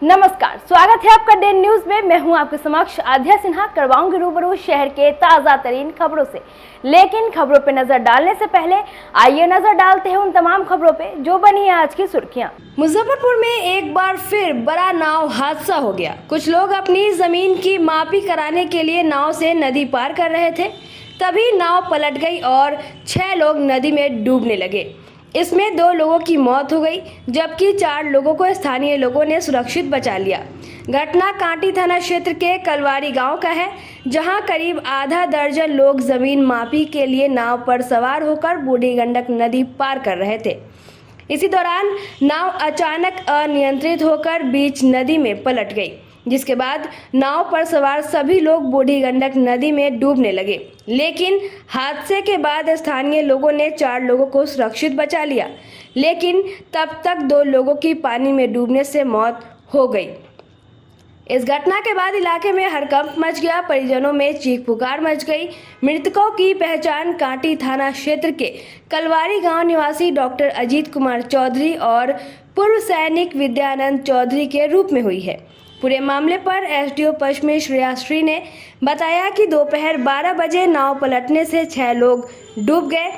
नमस्कार, स्वागत है आपका डे न्यूज में। मैं हूं आपके समक्ष आध्या सिन्हा। करवाऊंगी रूबरू शहर के ताजा तरीन खबरों से। लेकिन खबरों पे नजर डालने से पहले आइए नजर डालते हैं उन तमाम खबरों पे जो बनी है आज की सुर्खियां। मुजफ्फरपुर में एक बार फिर बड़ा नाव हादसा हो गया। कुछ लोग अपनी जमीन की मापी कराने के लिए नाव से नदी पार कर रहे थे, तभी नाव पलट गई और 6 लोग नदी में डूबने लगे। इसमें 2 लोगों की मौत हो गई, जबकि 4 लोगों को स्थानीय लोगों ने सुरक्षित बचा लिया। घटना कांटी थाना क्षेत्र के कलवारी गांव का है, जहां करीब आधा दर्जन लोग जमीन मापी के लिए नाव पर सवार होकर बूढ़ी गंडक नदी पार कर रहे थे। इसी दौरान नाव अचानक अनियंत्रित होकर बीच नदी में पलट गई, जिसके बाद नाव पर सवार सभी लोग बूढ़ी गंडक नदी में डूबने लगे। लेकिन हादसे के बाद स्थानीय लोगों ने 4 लोगों को सुरक्षित बचा लिया, लेकिन तब तक 2 लोगों की पानी में डूबने से मौत हो गई। इस घटना के बाद इलाके में हड़कंप मच गया, परिजनों में चीख पुकार मच गई। मृतकों की पहचान कांटी थाना क्षेत्र के कलवारी गांव निवासी डॉक्टर अजीत कुमार चौधरी और पूर्व सैनिक विद्यानंद चौधरी के रूप में हुई है। पूरे मामले पर एसडीओ पश्चिमी श्रेयाश्री ने बताया कि दोपहर 12 बजे नाव पलटने से 6 लोग डूब गए,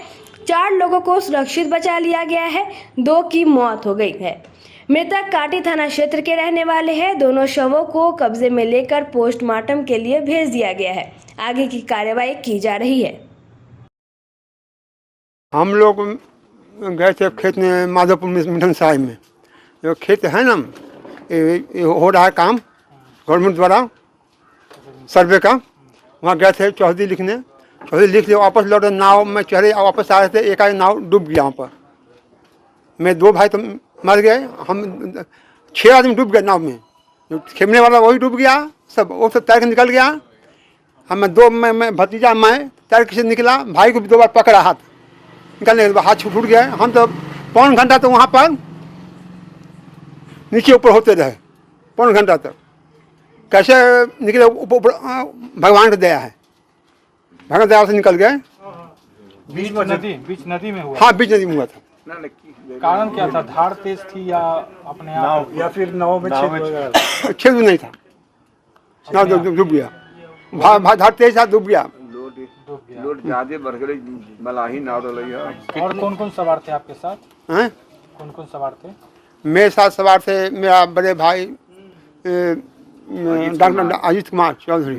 4 लोगों को सुरक्षित बचा लिया गया है, 2 की मौत हो गई है। मृतक कांटी थाना क्षेत्र के रहने वाले हैं। दोनों शवों को कब्जे में लेकर पोस्टमार्टम के लिए भेज दिया गया है। आगे की कार्रवाई की जा रही है। हम लोग गए थे खेत में, माधोपुर में, मिठन साहिब में जो खेत है ना, ये हो रहा है काम गवर्नमेंट द्वारा सर्वे का। वहाँ गए थे चौधरी लिखने, चौधरी लिख लिया, वापस लौटे, नाव में चढ़े और वापस आ रहे थे, एक नाव डूब गया। वहाँ पर मैं 2 भाई तो मर गए, हम 6 आदमी डूब गए नाव में। जो खेमने वाला वही डूब गया, वो सब तैर के निकल गया। हम 2 मैं भतीजा मैं तैर के से निकला, भाई को भी 2 बार पकड़ा, हाथ निकलने के बाद हाथ छूट गया। हम तो पौन घंटा तो वहाँ पर नीचे ऊपर होते रहे, पौन घंटा तक। कैसे निकले, ऊपर भगवान की दया है, भगवान दया से निकल गए। बीच नदी में हुआ? हाँ, बीच नदी में हुआ था। कारण क्या था? धार तेज थी या अपने आप, या फिर नाव में छेद नहीं था, नाव डूब गया। धार तेज था, डूब गया। लोड ज्यादा बढ़ गई, मलाही नाव डली है। और कौन कौन सवार थे आपके साथ? हैं? कौन कौन सवार थे? मेरे साथ सवार थे मेरा बड़े भाई डॉक्टर अजीत कुमार चौधरी,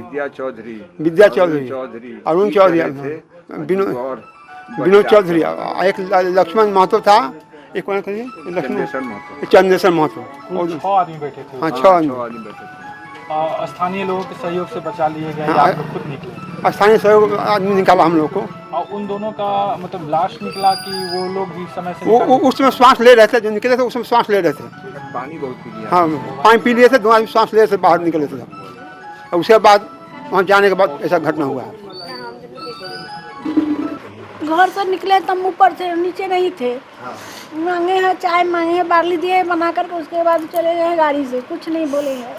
विद्या चौधरी, अरुण चौधरी, विनोद चौधरी, एक लक्ष्मण महतो था, एक कौन चंद्रेश्वर महतो। 6 आदमी बैठे थे। हाँ, 6 आदमी बैठे थे। स्थानीय लोगों के सहयोग से बचा लिए गए, आप लोग खुद निकले? स्थानीय सहयोग आदमी निकाला हम लोग को। और उन दोनों का मतलब लाश निकला कि वो लोग भी समय से उसमें श्वास ले रहे थे, जो निकले थे उसमें श्वास ले रहे थे। पानी बहुत पी लिया। हाँ, पानी पी लिए थे, 2 आदमी श्वास ले रहे थे, बाहर निकले थे। और उसके बाद वहाँ जाने के बाद ऐसा घटना हुआ है। घर से निकले तब ऊपर थे, नीचे नहीं थे। मांगे हैं चाय, मांगे हैं बार्ली दिए बना करके, उसके बाद चले गए गाड़ी से, कुछ नहीं बोले हैं।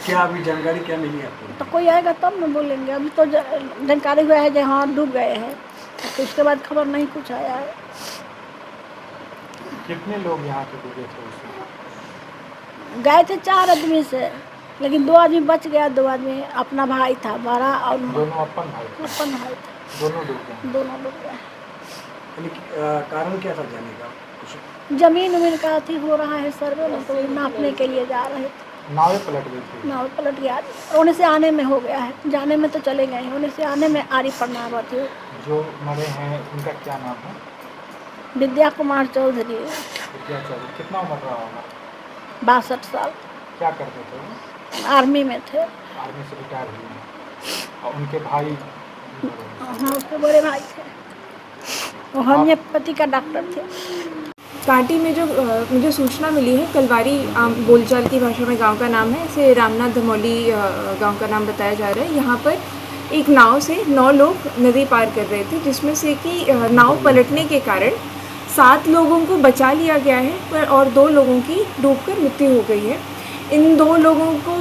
क्या अभी जानकारी क्या मिली आपको? तो कोई आएगा तब न बोलेंगे। अभी तो जानकारी हुआ है जो हाँ डूब गए हैं, तो उसके बाद खबर नहीं कुछ आया है। कितने लोग यहाँ पे डूबे थे उस समय? गए थे 4 आदमी से, लेकिन 2 आदमी बच गया। 2 आदमी अपना भाई था बड़ा, और दोनों अपन भाई था। दोनों डूब गए? दोनों डूब गए। कारण क्या था जाने का? जमीन उमीन का अथी हो रहा है सर्वे में, तो वही नापने के लिए जा रहे थे। नाव पलट गई थी? नाव पलट गया, होने से आने में हो गया है, जाने में तो चले गए, होने से आने में आरी पड़ना हुआ थी। जो मरे हैं उनका क्या नाम है? विद्या कुमार चौधरी। विद्या चौधरी। कितना उम्र रहा होगा? 62 साल। क्या करते थे? आर्मी में थे। आर्मी से रिटायर हुए हैं। और उनके भाई? हाँ, उसके बड़े भाई थे, वो होम्योपैथी का डॉक्टर थे। कांटी में जो मुझे सूचना मिली है, कलवारी बोलचाल की भाषा में गांव का नाम है, इसे रामनाथ धमौली गांव का नाम बताया जा रहा है। यहाँ पर एक नाव से 9 लोग नदी पार कर रहे थे, जिसमें से कि नाव पलटने के कारण 7 लोगों को बचा लिया गया है, पर और 2 लोगों की डूबकर मृत्यु हो गई है। इन 2 लोगों को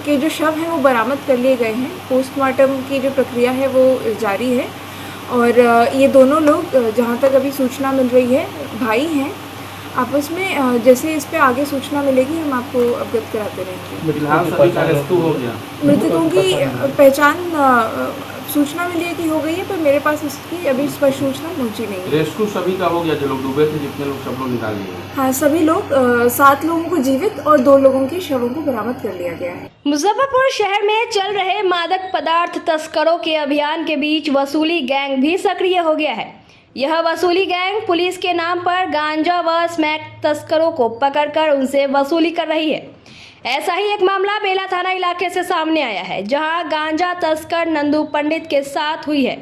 के जो शव हैं वो बरामद कर लिए गए हैं। पोस्टमार्टम की जो प्रक्रिया है वो जारी है। और ये दोनों लोग, जहाँ तक अभी सूचना मिल रही है, भाई हैं आपस में जैसे इस पे आगे सूचना मिलेगी हम आपको अवगत कराते रहेंगे। फिलहाल सभी का रेस्क्यू हो गया। मृतकों की पहचान सूचना मिली है कि हो गई है, पर मेरे पास इसकी अभी स्पष्ट सूचना पहुंची नहीं है। रेस्क्यू सभी का हो गया, जो लोग डूबे थे, जितने लोग सब लोग निकाल लिए। हाँ, सभी लोग 7 लोगों को जीवित और 2 लोगों के शवों को बरामद कर लिया गया है। मुजफ्फरपुर शहर में चल रहे मादक पदार्थ तस्करों के अभियान के बीच वसूली गैंग भी सक्रिय हो गया है। यह वसूली गैंग पुलिस के नाम पर गांजा व स्मैक तस्करों को पकड़कर उनसे वसूली कर रही है। ऐसा ही एक मामला बेला थाना इलाके से सामने आया है, जहां गांजा तस्कर नंदू पंडित के साथ हुई है।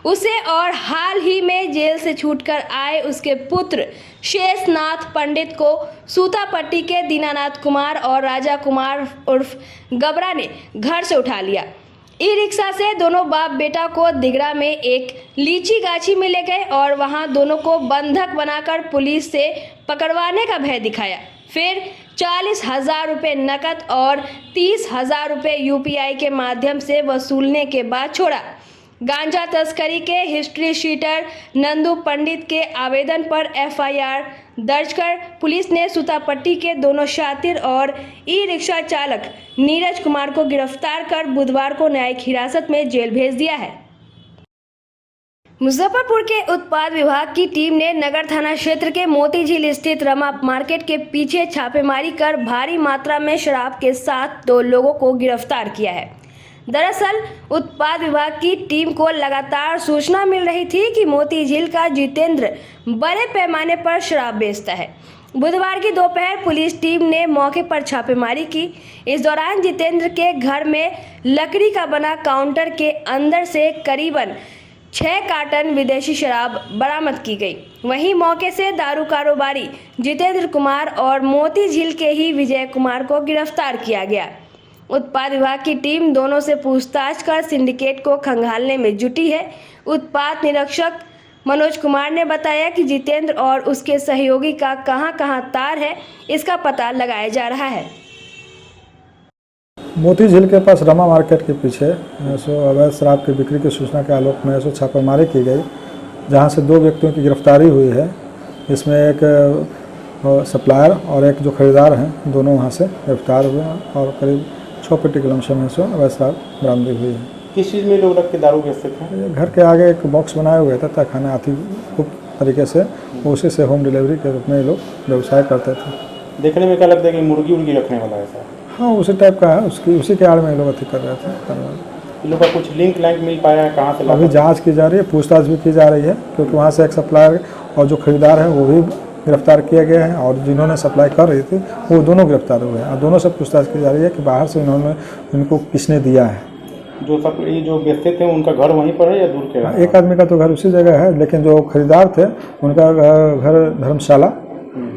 उसे और हाल ही में जेल से छूटकर आए उसके पुत्र शेषनाथ पंडित को सूतापट्टी के दीनानाथ कुमार और राजा कुमार उर्फ गबरा ने घर से उठा लिया। ई रिक्शा से दोनों बाप बेटा को दिगरा में एक लीची गाछी में ले गए और वहां दोनों को बंधक बनाकर पुलिस से पकड़वाने का भय दिखाया। फिर 40,000 रुपये नकद और 30,000 रुपये UPI के माध्यम से वसूलने के बाद छोड़ा। गांजा तस्करी के हिस्ट्री शीटर नंदू पंडित के आवेदन पर FIR दर्ज कर पुलिस ने सूतापट्टी के दोनों शातिर और ई रिक्शा चालक नीरज कुमार को गिरफ्तार कर बुधवार को न्यायिक हिरासत में जेल भेज दिया है। मुजफ्फरपुर के उत्पाद विभाग की टीम ने नगर थाना क्षेत्र के मोती झील स्थित रमा मार्केट के पीछे छापेमारी कर भारी मात्रा में शराब के साथ 2 लोगों को गिरफ्तार किया है। दरअसल उत्पाद विभाग की टीम को लगातार सूचना मिल रही थी कि मोती झील का जितेंद्र बड़े पैमाने पर शराब बेचता है। बुधवार की दोपहर पुलिस टीम ने मौके पर छापेमारी की। इस दौरान जितेंद्र के घर में लकड़ी का बना काउंटर के अंदर से करीबन 6 कार्टन विदेशी शराब बरामद की गई। वहीं मौके से दारू कारोबारी जितेंद्र कुमार और मोती झील के ही विजय कुमार को गिरफ्तार किया गया। उत्पाद विभाग की टीम दोनों से पूछताछ कर सिंडिकेट को खंगालने में जुटी है। उत्पाद निरीक्षक मनोज कुमार ने बताया कि जितेंद्र और उसके सहयोगी का कहां-कहां तार है, इसका पता लगाया जा रहा है। मोती झील के पास रमा मार्केट के पीछे अवैध शराब की बिक्री की सूचना के आलोक में छापेमारी की गई, जहां से 2 व्यक्तियों की गिरफ्तारी हुई है। इसमें एक सप्लायर और एक जो खरीदार हैं, दोनों वहां से गिरफ्तार हुए हैं और करीब 6 पेटी के लमसम में से अवैध शराब बरामदी हुई है। किस चीज़ में लोग रख के दारू बेचते थे? घर के आगे एक बॉक्स बनाया हुआ था तहखाना आती खूब तरीके से, उसी से होम डिलीवरी के रूप में ये लोग व्यवसाय करते थे। देखने में क्या लगता है कि मुर्गी उर्गी रखने वाला है सर? हाँ, उसी टाइप का है, उसी के आड़ में ये लोग अति कर रहे थे। इन लोग का कुछ लिंक मिल पाया है? कहाँ से? अभी जांच की जा रही है, पूछताछ भी की जा रही है, क्योंकि वहाँ से एक सप्लायर और जो खरीदार है वो भी गिरफ्तार किया गया है और जिन्होंने सप्लाई कर रही थी वो दोनों गिरफ्तार हुए हैं और दोनों से पूछताछ की जा रही है कि बाहर से इनको किसने दिया है। ये जो बेचते थे उनका घर वहीं पर है या दूर के? एक आदमी का तो घर उसी जगह है, लेकिन जो खरीदार थे उनका घर धर्मशाला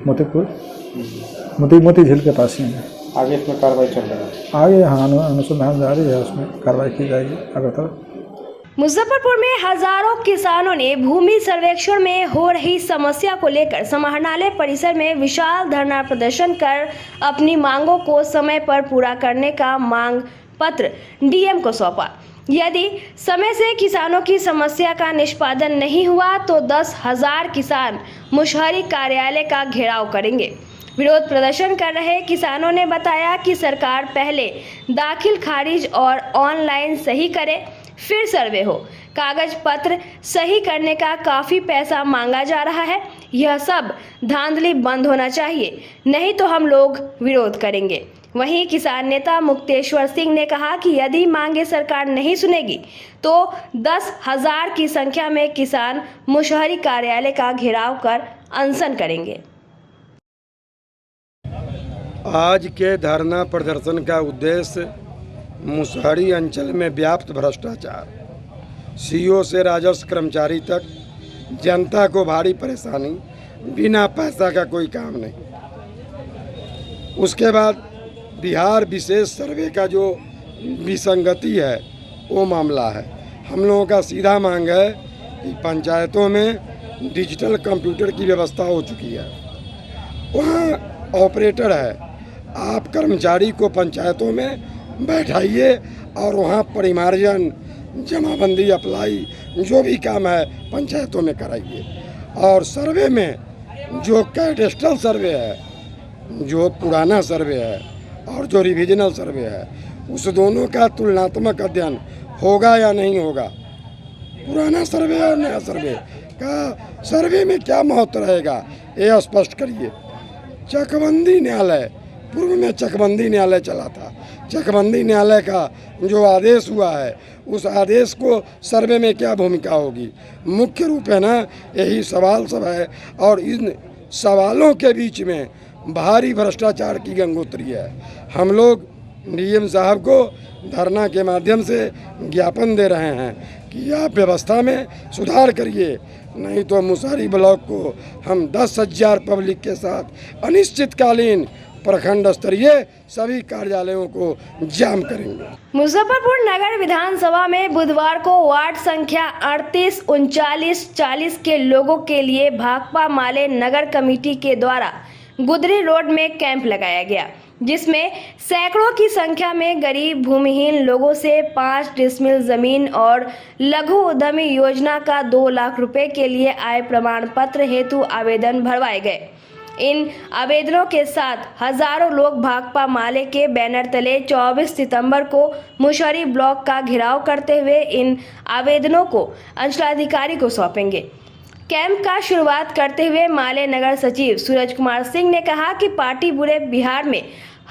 मोती झील के पास ही है। आगे इसमें कार्रवाई चल रही है? आगे हाँ अनुसंधान जारी है, उसमें कार्रवाई की जाएगी अगर। मुजफ्फरपुर में हजारों किसानों ने भूमि सर्वेक्षण में हो रही समस्या को लेकर समाहरणालय परिसर में विशाल धरना प्रदर्शन कर अपनी मांगों को समय पर पूरा करने का मांग पत्र DM को सौंपा। यदि समय से किसानों की समस्या का निष्पादन नहीं हुआ तो 10,000 किसान मुशहरी कार्यालय का घेराव करेंगे। विरोध प्रदर्शन कर रहे किसानों ने बताया कि सरकार पहले दाखिल खारिज और ऑनलाइन सही करे, फिर सर्वे हो। कागज पत्र सही करने का काफ़ी पैसा मांगा जा रहा है। यह सब धांधली बंद होना चाहिए, नहीं तो हम लोग विरोध करेंगे। वहीं किसान नेता मुक्तेश्वर सिंह ने कहा कि यदि मांगे सरकार नहीं सुनेगी तो 10,000 की संख्या में किसान मुशहरी कार्यालय का घेराव कर अनशन करेंगे। आज के धरना प्रदर्शन का उद्देश्य मुशहरी अंचल में व्याप्त भ्रष्टाचार, CO से राजस्व कर्मचारी तक जनता को भारी परेशानी, बिना पैसा का कोई काम नहीं। उसके बाद बिहार विशेष सर्वे का जो विसंगति है वो मामला है। हम लोगों का सीधा मांग है कि पंचायतों में डिजिटल कंप्यूटर की व्यवस्था हो चुकी है, वहाँ ऑपरेटर है, आप कर्मचारी को पंचायतों में बैठाइए और वहाँ परिमार्जन, जमाबंदी, अप्लाई जो भी काम है पंचायतों में कराइए। और सर्वे में जो कैडेस्ट्रल सर्वे है, जो पुराना सर्वे है और जो रिविजनल सर्वे है, उस दोनों का तुलनात्मक अध्ययन होगा या नहीं होगा। पुराना सर्वे और नया सर्वे का सर्वे में क्या महत्व रहेगा, ये स्पष्ट करिए। चकबंदी न्यायालय, पूर्व में चकबंदी न्यायालय चला था, चकबंदी न्यायालय का जो आदेश हुआ है, उस आदेश को सर्वे में क्या भूमिका होगी। मुख्य रूप है ना, यही सवाल सब है और इन सवालों के बीच में भारी भ्रष्टाचार की गंगोत्री है। हम लोग डीएम साहब को धरना के माध्यम से ज्ञापन दे रहे हैं कि आप व्यवस्था में सुधार करिए, नहीं तो मुसहरी ब्लॉक को हम 10,000 पब्लिक के साथ अनिश्चितकालीन प्रखंड स्तरीय सभी कार्यालयों को जाम करेंगे। मुजफ्फरपुर नगर विधानसभा में बुधवार को वार्ड संख्या 38, 39, 40 के लोगों के लिए भाकपा माले नगर कमेटी के द्वारा गुदरी रोड में कैंप लगाया गया, जिसमें सैकड़ों की संख्या में गरीब भूमिहीन लोगों से 5 डिसमिल जमीन और लघु उद्यमी योजना का 2 लाख रुपए के लिए आय प्रमाण पत्र हेतु आवेदन भरवाए गए। इन आवेदनों के साथ हजारों लोग भाकपा माले के बैनर तले 24 सितंबर को मुशहरी ब्लॉक का घेराव करते हुए इन आवेदनों को अंचलाधिकारी को सौंपेंगे। कैंप का शुरुआत करते हुए माले नगर सचिव सूरज कुमार सिंह ने कहा कि पार्टी पूरे बिहार में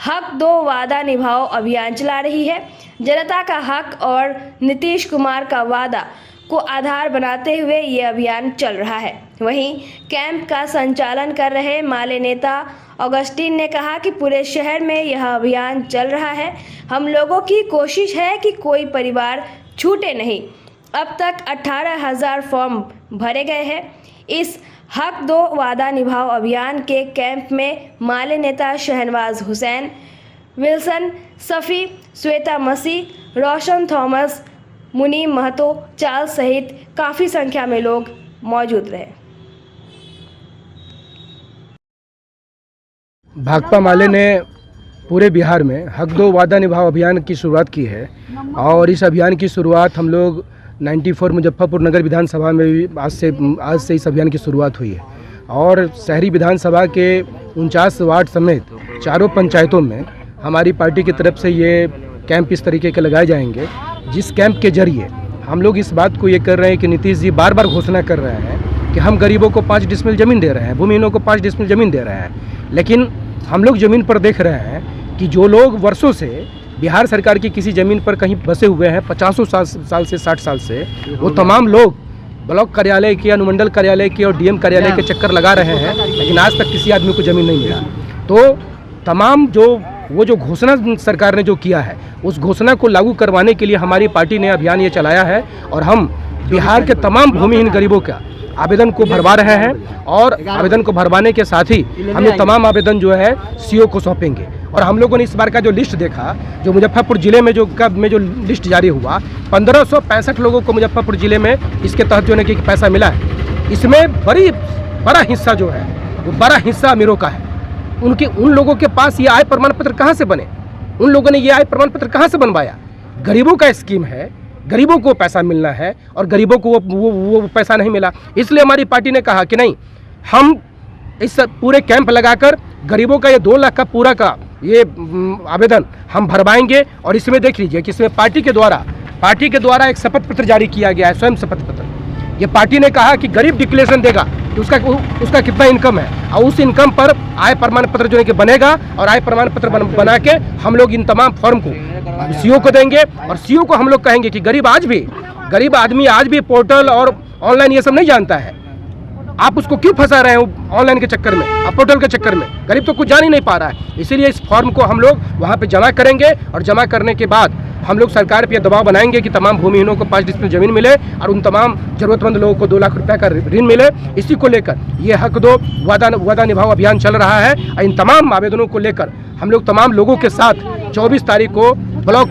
हक दो वादा निभाओ अभियान चला रही है। जनता का हक और नीतीश कुमार का वादा को आधार बनाते हुए ये अभियान चल रहा है। वहीं कैंप का संचालन कर रहे माले नेता ऑगस्टीन ने कहा कि पूरे शहर में यह अभियान चल रहा है। हम लोगों की कोशिश है कि कोई परिवार छूटे नहीं। अब तक 18,000 फॉर्म भरे गए हैं। इस हक दो वादा निभाओ अभियान के कैंप में माले नेता शहनवाज हुसैन, विल्सन सफ़ी, श्वेता मसीह, रोशन थॉमस, मुनीम महतो, चार्ल्स सहित काफ़ी संख्या में लोग मौजूद रहे। भाकपा माले ने पूरे बिहार में हक दो वादा निभाओ अभियान की शुरुआत की है और इस अभियान की शुरुआत हम लोग 94 मुजफ्फरपुर नगर विधानसभा में भी आज से इस अभियान की शुरुआत हुई है और शहरी विधानसभा के 49 वार्ड समेत चारों पंचायतों में हमारी पार्टी की तरफ से ये कैंप इस तरीके के लगाए जाएंगे, जिस कैंप के जरिए हम लोग इस बात को ये कर रहे हैं कि नीतीश जी बार बार घोषणा कर रहे हैं कि हम गरीबों को 5 डिसमिल ज़मीन दे रहे हैं, भूमिहीनों को 5 डिसमिल ज़मीन दे रहे हैं, लेकिन हम लोग ज़मीन पर देख रहे हैं कि जो लोग वर्षों से बिहार सरकार की किसी ज़मीन पर कहीं बसे हुए हैं 50 साल से 60 साल से, वो तमाम लोग ब्लॉक कार्यालय के, अनुमंडल कार्यालय के और डीएम कार्यालय के चक्कर लगा रहे हैं, लेकिन आज तक किसी आदमी को ज़मीन नहीं मिला। तो तमाम जो घोषणा सरकार ने जो किया है, उस घोषणा को लागू करवाने के लिए हमारी पार्टी ने अभियान ये चलाया है और हम बिहार के तमाम भूमिहीन गरीबों का आवेदन को भरवा रहे हैं और आवेदन को भरवाने के साथ ही हम ये तमाम आवेदन जो है सीओ को सौंपेंगे। और हम लोगों ने इस बार का जो लिस्ट देखा, जो मुजफ्फरपुर जिले में जो लिस्ट जारी हुआ, 1565 लोगों को मुजफ्फरपुर जिले में इसके तहत जो है कि पैसा मिला है। इसमें बड़ा हिस्सा जो है वो बड़ा हिस्सा अमीरों का है। उन लोगों के पास ये आय प्रमाण पत्र कहाँ से बने? उन लोगों ने ये आय प्रमाण पत्र कहाँ से बनवाया? गरीबों का स्कीम है, गरीबों को पैसा मिलना है और गरीबों को वो पैसा नहीं मिला। इसलिए हमारी पार्टी ने कहा कि नहीं, हम इस पूरे कैंप लगाकर गरीबों का ये 2 लाख का पूरा का ये आवेदन हम भरवाएंगे। और इसमें देख लीजिए कि इसमें पार्टी के द्वारा एक शपथ पत्र जारी किया गया है, स्वयं शपथ पत्र। ये पार्टी ने कहा कि गरीब डिक्लेरेशन देगा कि उसका कितना इनकम है और उस इनकम पर आय प्रमाण पत्र जो है कि बनेगा और आय प्रमाण पत्र बना के हम लोग इन तमाम फॉर्म को सीओ को देंगे और सीओ को हम लोग कहेंगे कि गरीब आदमी आज भी पोर्टल और ऑनलाइन ये सब नहीं जानता है, आप उसको क्यों फंसा रहे हो ऑनलाइन के चक्कर में, आप पोर्टल के चक्कर में? गरीब तो कुछ जान ही नहीं पा रहा है। इसीलिए इस फॉर्म को हम लोग वहाँ पे जमा करेंगे और जमा करने के बाद हम लोग सरकार पे दबाव बनाएंगे कि तमाम भूमिहीनों को 5 डिसमिल जमीन मिले और उन तमाम जरूरतमंद लोगों को 2 लाख रुपए का ऋण मिले। इसी को लेकर ये हक दो वादा निभाओ अभियान चल रहा है। इन तमाम आवेदनों को लेकर हम लोग तमाम लोगों के साथ 24 तारीख को ब्लॉक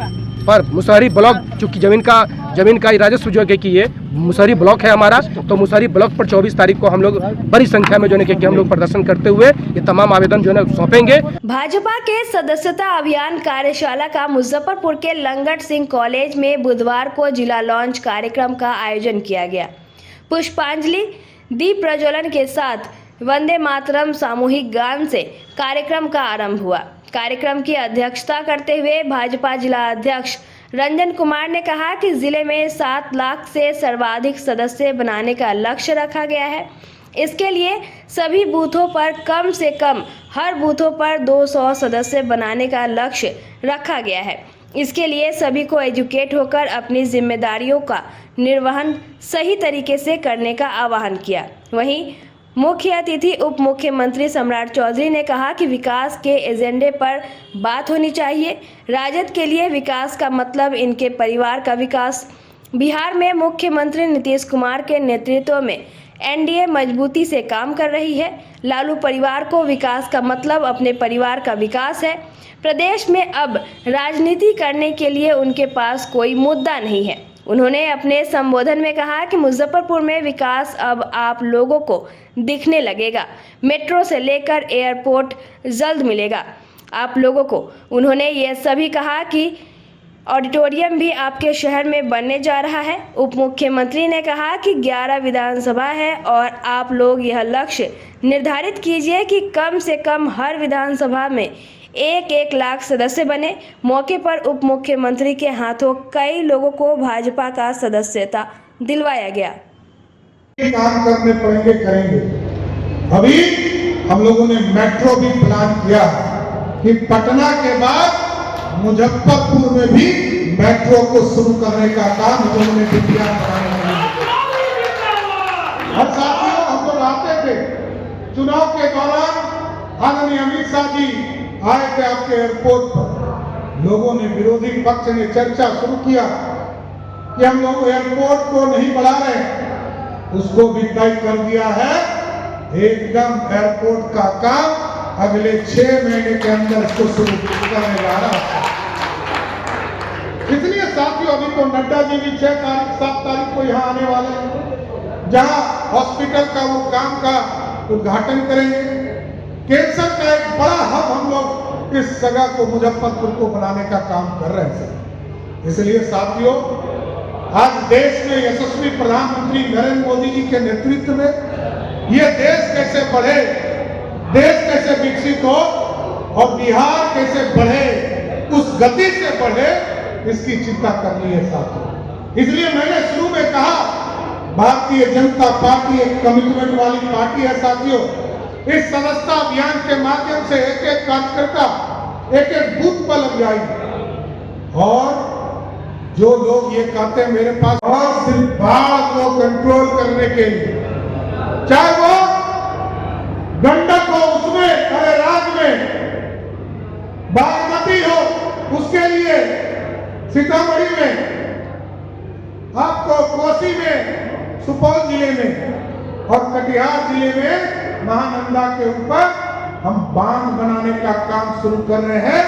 पर मुसहरी ब्लॉक, चूँकि जमीन का राजस्व जो है कि ये मुसहरी ब्लॉक है हमारा, तो मुसहरी ब्लॉक पर 24 तारीख को हम लोग बड़ी संख्या में जो है कि हम लोग प्रदर्शन करते हुए ये तमाम आवेदन जो है सौंपेंगे। भाजपा के सदस्यता अभियान कार्यशाला का मुजफ्फरपुर के लंगट सिंह कॉलेज में बुधवार को जिला लॉन्च कार्यक्रम का आयोजन किया गया। पुष्पांजलि, दीप प्रज्वलन के साथ वंदे मातरम सामूहिक गान से कार्यक्रम का आरंभ हुआ। कार्यक्रम की अध्यक्षता करते हुए भाजपा जिला अध्यक्ष रंजन कुमार ने कहा कि जिले में 7 लाख से सर्वाधिक सदस्य बनाने का लक्ष्य रखा गया है। इसके लिए सभी बूथों पर कम से कम हर बूथों पर 200 सदस्य बनाने का लक्ष्य रखा गया है। इसके लिए सभी को एजुकेट होकर अपनी जिम्मेदारियों का निर्वहन सही तरीके से करने का आह्वान किया। वहीं मुख्य अतिथि उप मुख्यमंत्री सम्राट चौधरी ने कहा कि विकास के एजेंडे पर बात होनी चाहिए। राजद के लिए विकास का मतलब इनके परिवार का विकास। बिहार में मुख्यमंत्री नीतीश कुमार के नेतृत्व में एनडीए मजबूती से काम कर रही है। लालू परिवार को विकास का मतलब अपने परिवार का विकास है। प्रदेश में अब राजनीति करने के लिए उनके पास कोई मुद्दा नहीं है। उन्होंने अपने संबोधन में कहा कि मुजफ्फरपुर में विकास अब आप लोगों को दिखने लगेगा। मेट्रो से लेकर एयरपोर्ट जल्द मिलेगा आप लोगों को। उन्होंने ये सभी कहा कि ऑडिटोरियम भी आपके शहर में बनने जा रहा है। उप मुख्यमंत्री ने कहा कि 11 विधानसभा है और आप लोग यह लक्ष्य निर्धारित कीजिए कि कम से कम हर विधानसभा में 1-1 लाख सदस्य बने। मौके पर उप मुख्यमंत्री के हाथों कई लोगों को भाजपा का सदस्यता दिलवाया गया। काम करने पड़ेंगे, करेंगे। अभी हम लोगों ने मेट्रो भी प्लान किया कि पटना के बाद मुजफ्फरपुर में भी मेट्रो को शुरू करने का काम हम लोगों ने विज्ञान बनाने और साथियों हम लोग आते थे चुनाव के दौरान आदरणीय अमित शाह जी आए थे आपके एयरपोर्ट पर। लोगों ने, विरोधी पक्ष ने चर्चा शुरू किया कि हम लोग एयरपोर्ट को नहीं बढ़ा रहे। उसको भी तय कर दिया है एकदम एयरपोर्ट का काम अगले 6 महीने के अंदर इसको शुरू करने जा रहा है। इसलिए साथियों अभी तो नड्डा जी भी 6 तारीख 7 तारीख को यहाँ आने वाले हैं, जहाँ हॉस्पिटल का वो काम का उद्घाटन करेंगे। कैंसर का एक बड़ा हब हम लोग इस जगह को मुजफ्फरपुर को बनाने का काम कर रहे हैं। इसलिए साथियों आज देश में यशस्वी प्रधानमंत्री नरेंद्र मोदी जी के नेतृत्व में ये देश कैसे बढ़े, देश कैसे विकसित हो और बिहार कैसे बढ़े, उस गति से बढ़े, इसकी चिंता करनी है साथियों। इसलिए मैंने शुरू में कहा भारतीय जनता पार्टी एक कमिटमेंट वाली पार्टी है साथियों। इस सदस्यता अभियान के माध्यम से एक एक कार्यकर्ता एक एक बूथ पर लग जाएगी और जो लोग ये कहते हैं मेरे पास और सिर्फ बाढ़ को कंट्रोल करने के लिए, चाहे वो गंडक हो उसमें अरे राज्य में, बागमती हो उसके लिए सीतामढ़ी में, आपको कोसी में, सुपौल जिले में और कटिहार जिले में महानंदा के ऊपर हम बांध बनाने का काम शुरू कर रहे हैं,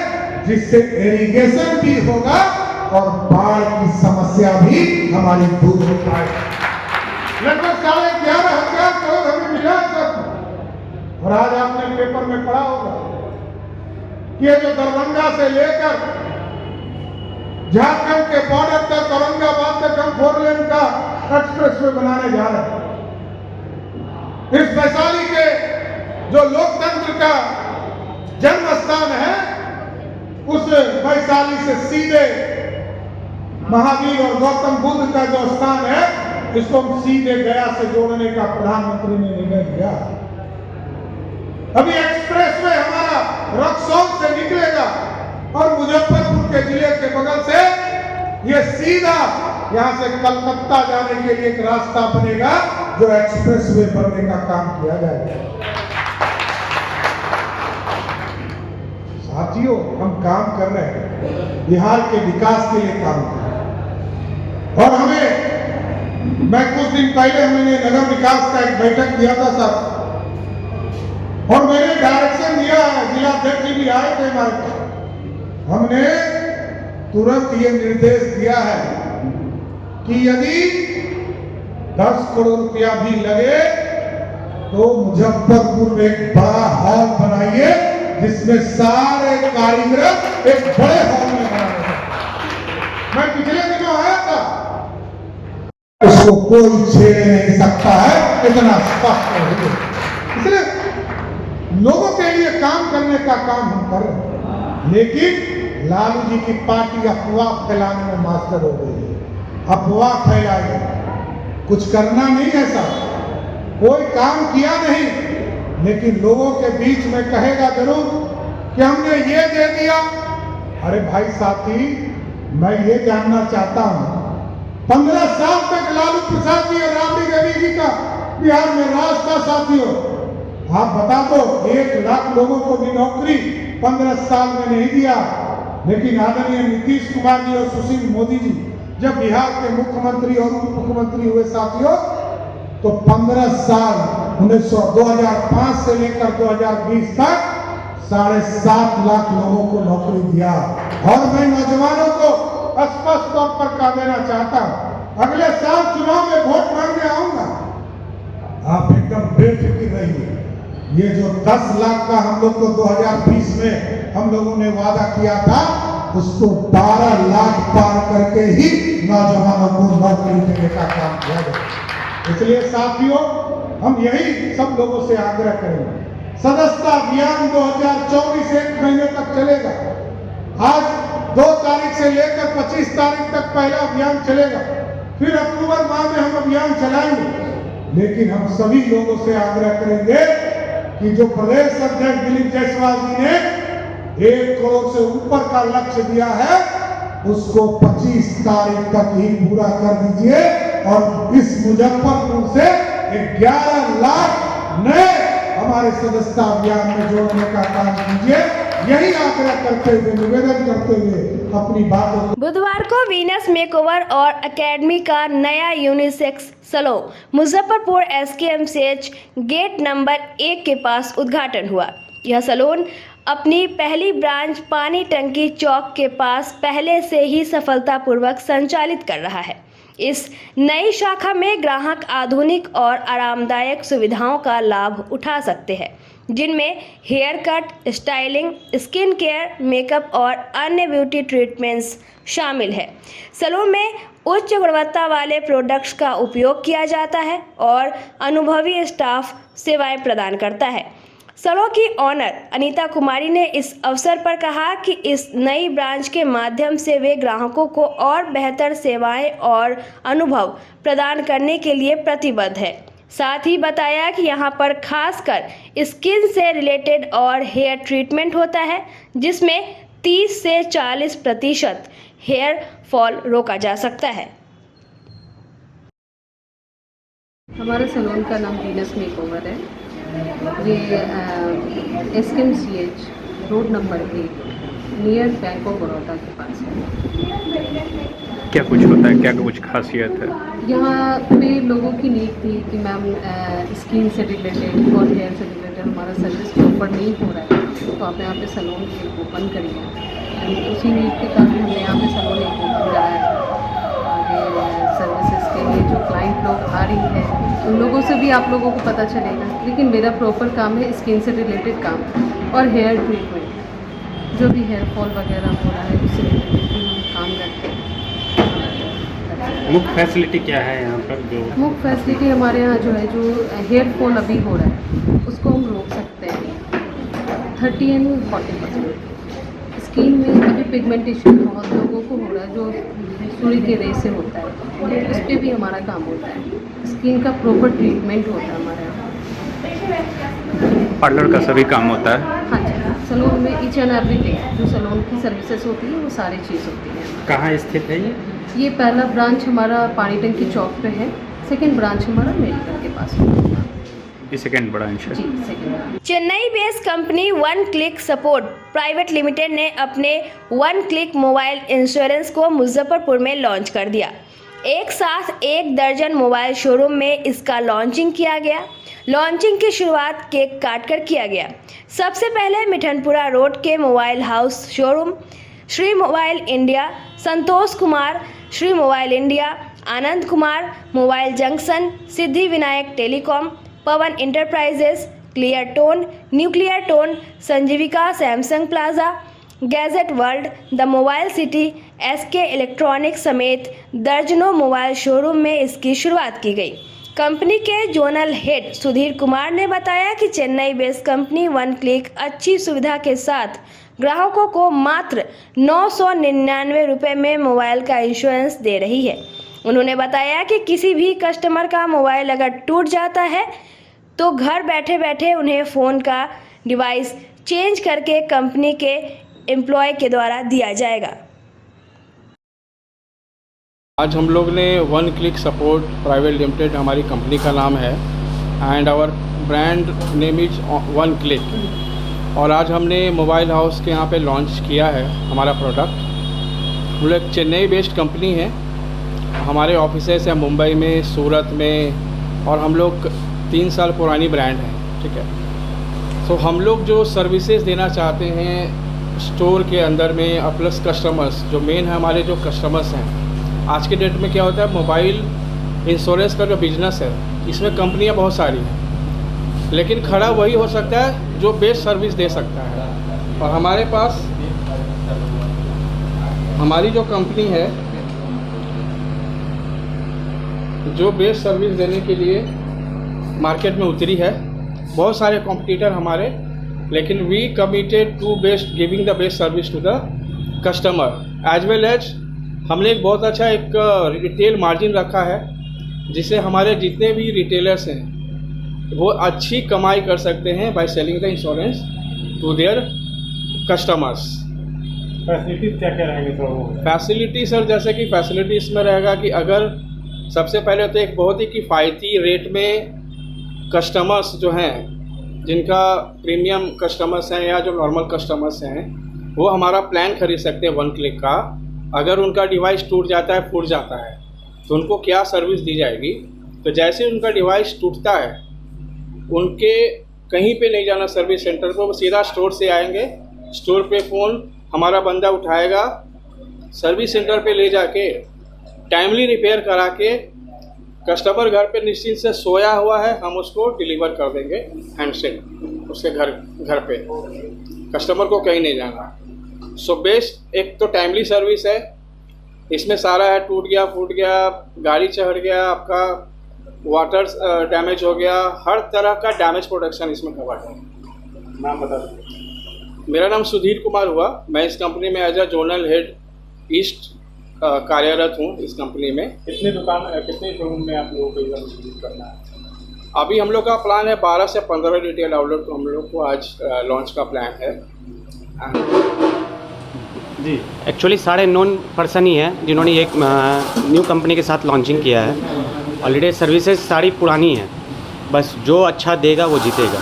जिससे इरिगेशन भी होगा और बाढ़ की समस्या भी हमारी दूर हो पाएगी। लगभग 11,500 करोड़ हमें मिला सब। और आज आपने पेपर में पढ़ा होगा कि ये जो दरभंगा से लेकर झारखंड के बॉर्डर तक औरंगाबाद तक हम 4 लेन का एक्सप्रेसवे बनाने जा रहे हैं। इस वैशाली के जो लोकतंत्र का जन्म स्थान है, उस वैशाली से सीधे महावीर और गौतम बुद्ध का जो स्थान है, इसको हम सीधे गया से जोड़ने का प्रधानमंत्री ने निर्णय लिया। अभी एक्सप्रेसवे हमारा रक्सौल से निकलेगा और मुजफ्फरपुर के जिले के बगल से ये सीधा यहाँ से कलकत्ता जाने के लिए एक रास्ता बनेगा, जो एक्सप्रेसवे बनने का काम किया जाएगा। साथियों हम काम कर रहे हैं, बिहार के विकास के लिए काम कर रहे हैं। और मैं कुछ दिन पहले मैंने नगर विकास का एक बैठक किया था साहब, और मैंने डायरेक्शन दिया, जिलाध्यक्ष जी भी आए थे हमारे पास। हमने तुरंत ये निर्देश दिया है कि यदि 10 करोड़ रुपया भी लगे तो मुजफ्फरपुर में एक बड़ा हॉल बनाइए, जिसमें सारे कारीगर एक बड़े हॉल में बनाए। मैं पिछले दिनों आया था, उसको कोई छेड़ नहीं सकता है, इतना स्पष्ट है। इसलिए लोगों के लिए काम करने का काम हम कर रहे हैं। लेकिन लालू जी की पार्टी अफवाह फैलाने में मास्टर हो गई है। अफवाह फैलाई, कुछ करना नहीं है साहब, कोई काम किया नहीं, लेकिन लोगों के बीच में कहेगा जरूर कि हमने ये दे दिया। अरे भाई साथी, मैं ये जानना चाहता हूं, 15 साल तक लालू प्रसाद जी और राबड़ी देवी जी का बिहार में राज था साथियों। आप बता दो, 1 लाख लोगों को भी नौकरी 15 साल में नहीं दिया। लेकिन आदरणीय नीतीश कुमार जी और सुशील मोदी जी जब बिहार के मुख्यमंत्री और उप मुख्यमंत्री हुए साथियों, तो 15 साल 2005 से लेकर 2020 तक 7.5 लाख लोगों को नौकरी दिया। और मैं नौजवानों को स्पष्ट तौर पर कह देना चाहता हूं, अगले साल चुनाव में वोट मांगने आऊंगा, आप एकदम बेफिक्र रहिए। ये जो 10 लाख का हम लोग को 2020 में हम लोगों ने वादा किया था, उसको 12 लाख पार करके ही नौजवानों को नौकरी देने का काम किया जाए। इसलिए साथियों, हम यही सब लोगों से आग्रह करेंगे, सदस्यता अभियान 2024 1 महीने तक चलेगा। आज 2 तारीख से लेकर 25 तारीख तक पहला अभियान चलेगा, फिर अक्टूबर माह में हम अभियान चलाएंगे। लेकिन हम सभी लोगों से आग्रह करेंगे कि जो प्रदेश अध्यक्ष दिलीप जायसवाल जी ने 1 करोड़ से ऊपर का लक्ष्य दिया है, उसको 25 तारीख तक ही पूरा कर दीजिए और इस मुजफ्फरपुर से 11 लाख नए हमारे सदस्यता अभियान में जोड़ने का काम कीजिए। यही आग्रह करते हुए, निवेदन करते हुए अपनी बातों को बुधवार को वीनस मेकओवर और एकेडमी का नया unisex salon Muzaffarpur SKMCH gate number 1 के पास उद्घाटन हुआ। यह सैलून अपनी पहली ब्रांच पानी टंकी चौक के पास पहले से ही सफलतापूर्वक संचालित कर रहा है। इस नई शाखा में ग्राहक आधुनिक और आरामदायक सुविधाओं का लाभ उठा सकते हैं, जिनमें hair cut, styling, skin care, makeup और अन्य ब्यूटी ट्रीटमेंट्स शामिल है। सैलून में उच्च गुणवत्ता वाले प्रोडक्ट्स का उपयोग किया जाता है और अनुभवी स्टाफ सेवाएं प्रदान करता है। सैलून की ऑनर अनीता कुमारी ने इस अवसर पर कहा कि इस नई ब्रांच के माध्यम से वे ग्राहकों को और बेहतर सेवाएं और अनुभव प्रदान करने के लिए प्रतिबद्ध है। साथ ही बताया कि यहां पर खासकर स्किन से रिलेटेड और हेयर ट्रीटमेंट होता है, जिसमें 30 से 40% हेयर फॉल रोका जा सकता है। हमारे सैलून का नाम वीनस मेकओवर है। ये SKMCH road number 1 near bank of Baroda के पास है। क्या कुछ होता है, क्या कुछ खासियत है? यहाँ पे लोगों की नीड थी कि मैम स्किन से रिलेटेड और हेयर से रिलेटेड हमारा सर्विस प्रॉपर नहीं हो रहा है, तो आप यहाँ पे सैलून ओपन करिए। उसी नीड के कारण हमने यहाँ पे सैलून ओपन कराया है। आगे सर्विसेज के लिए जो क्लाइंट लोग आ रही है, उन लोगों से भी आप लोगों को पता चलेगा। लेकिन मेरा प्रॉपर काम है स्किन से रिलेटेड काम और हेयर ट्रीटमेंट, जो भी हेयर फॉल वगैरह हो रहा है उससे रिलेटेड भी हम काम करते हैं। मुख्य फैसिलिटी क्या है यहाँ पर? जो मुख्य फैसिलिटी हमारे यहाँ जो है, जो हेयर फॉल अभी हो रहा है उसको हम रोक सकते हैं 30 and 40%। स्किन में अभी पिगमेंटेशन बहुत लोगों को हो रहा है, जो सूर्य के रे से होता है, तो उस पर भी हमारा काम होता है। स्किन का प्रॉपर ट्रीटमेंट होता है हमारे यहाँ। पार्लर का सभी काम होता है? हाँ जी, सैलून में ईच एंड एवरीथिंग जो सैलून की सर्विसेज होती है वो सारी चीज़ होती है। कहाँ स्थित है ये पहला ब्रांच हमारा पानी टंकी चौक पे है, सेकंड ब्रांच हमारा मेडिकल के पास है। सेकंड ब्रांच है जी, second. Chennai based company one click support private limited ने अपने वन क्लिक मोबाइल इंश्योरेंस को मुजफ्फरपुर में लॉन्च कर दिया। एक साथ 1 दर्जन मोबाइल शोरूम में इसका लॉन्चिंग किया गया। लॉन्चिंग की शुरुआत केक काटकर किया गया। सबसे पहले मिठनपुरा रोड के mobile house showroom Shri mobile India, Santosh Kumar Shri mobile India, Anand Kumar mobile junction, Siddhi Vinayak telecom, Pawan enterprises, clear tone, nuclear tone, Sanjivika Samsung plaza, gadget world, the mobile city, SK electronics समेत दर्जनों मोबाइल शोरूम में इसकी शुरुआत की गई। कंपनी के जोनल हेड सुधीर कुमार ने बताया कि Chennai based company one click अच्छी सुविधा के साथ ग्राहकों को मात्र 999 रुपये में मोबाइल का इंश्योरेंस दे रही है। उन्होंने बताया कि किसी भी कस्टमर का मोबाइल अगर टूट जाता है तो घर बैठे बैठे उन्हें फ़ोन का डिवाइस चेंज करके कंपनी के एम्प्लॉय के द्वारा दिया जाएगा। आज हम लोग ने one click support private limited हमारी कंपनी का नाम है and our brand name is one click. और आज हमने मोबाइल हाउस के यहाँ पे लॉन्च किया है हमारा प्रोडक्ट। हम लोग चेन्नई बेस्ड कंपनी है, हमारे ऑफिसेस हैं मुंबई में, सूरत में, और हम लोग 3 साल पुरानी ब्रांड है। ठीक है, तो हम लोग जो सर्विसेज देना चाहते हैं स्टोर के अंदर में प्लस कस्टमर्स जो मेन है, हमारे जो कस्टमर्स हैं, आज के डेट में क्या होता है, मोबाइल इंश्योरेंस का जो बिजनेस है इसमें कंपनियां बहुत सारी हैं, लेकिन खड़ा वही हो सकता है जो बेस्ट सर्विस दे सकता है। और हमारे पास हमारी जो कंपनी है जो बेस्ट सर्विस देने के लिए मार्केट में उतरी है। बहुत सारे कॉम्पिटिटर हमारे, लेकिन we committed to best giving the best service to the customer as well as हमने एक बहुत अच्छा एक रिटेल मार्जिन रखा है, जिससे हमारे जितने भी रिटेलर्स हैं वो अच्छी कमाई कर सकते हैं by selling the insurance to their customers. Facilities क्या क्या रहेंगे तो? फैसिलिटी सर, जैसे कि फैसिलिटी इसमें रहेगा कि अगर सबसे पहले तो एक बहुत ही किफ़ायती रेट में कस्टमर्स जो हैं, जिनका प्रीमियम कस्टमर्स हैं या जो नॉर्मल कस्टमर्स हैं, वो हमारा प्लान खरीद सकते हैं वन क्लिक का। अगर उनका डिवाइस टूट जाता है, फूट जाता है, तो उनको क्या सर्विस दी जाएगी। तो जैसे उनका डिवाइस टूटता है, उनके कहीं पे नहीं जाना सर्विस सेंटर पर, वो सीधा स्टोर से आएंगे, स्टोर पे फ़ोन हमारा बंदा उठाएगा, सर्विस सेंटर पे ले जाके टाइमली रिपेयर करा के कस्टमर घर पे निश्चिंत से सोया हुआ है, हम उसको डिलीवर कर देंगे हैंडसेट उसके घर पे, कस्टमर को कहीं नहीं जाना। सो बेस्ट एक तो टाइमली सर्विस है, इसमें सारा है, टूट गया, फूट गया, गाड़ी चढ़ गया, आपका वाटर डैमेज हो गया, हर तरह का डैमेज प्रोटेक्शन इसमें कवर है। नाम बता दीजिए। मेरा नाम सुधीर कुमार हुआ, मैं इस कंपनी में as a zonal head east कार्यरत हूँ इस कंपनी में। कितने शोरूम में आप लोगों को विजिट करना है? अभी हम लोग का प्लान है 12 से 15 रिटेल आउटलेट को हम लोग को आज लॉन्च का प्लान है जी। एक्चुअली 9.5 पर्सन ही है जिन्होंने एक न्यू कंपनी के साथ लॉन्चिंग किया है। ऑलरेडी सर्विसेज सारी पुरानी हैं, बस जो अच्छा देगा वो जीतेगा।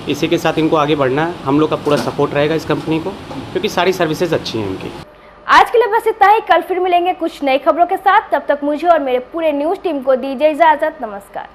इसी के साथ इनको आगे बढ़ना है, हम लोग का पूरा सपोर्ट रहेगा इस कंपनी को, क्योंकि सारी सर्विसेज अच्छी हैं इनकी। आज के लिए बस इतना ही, कल फिर मिलेंगे कुछ नई खबरों के साथ। तब तक मुझे और मेरे पूरे न्यूज़ टीम को दीजिए इजाज़त। नमस्कार।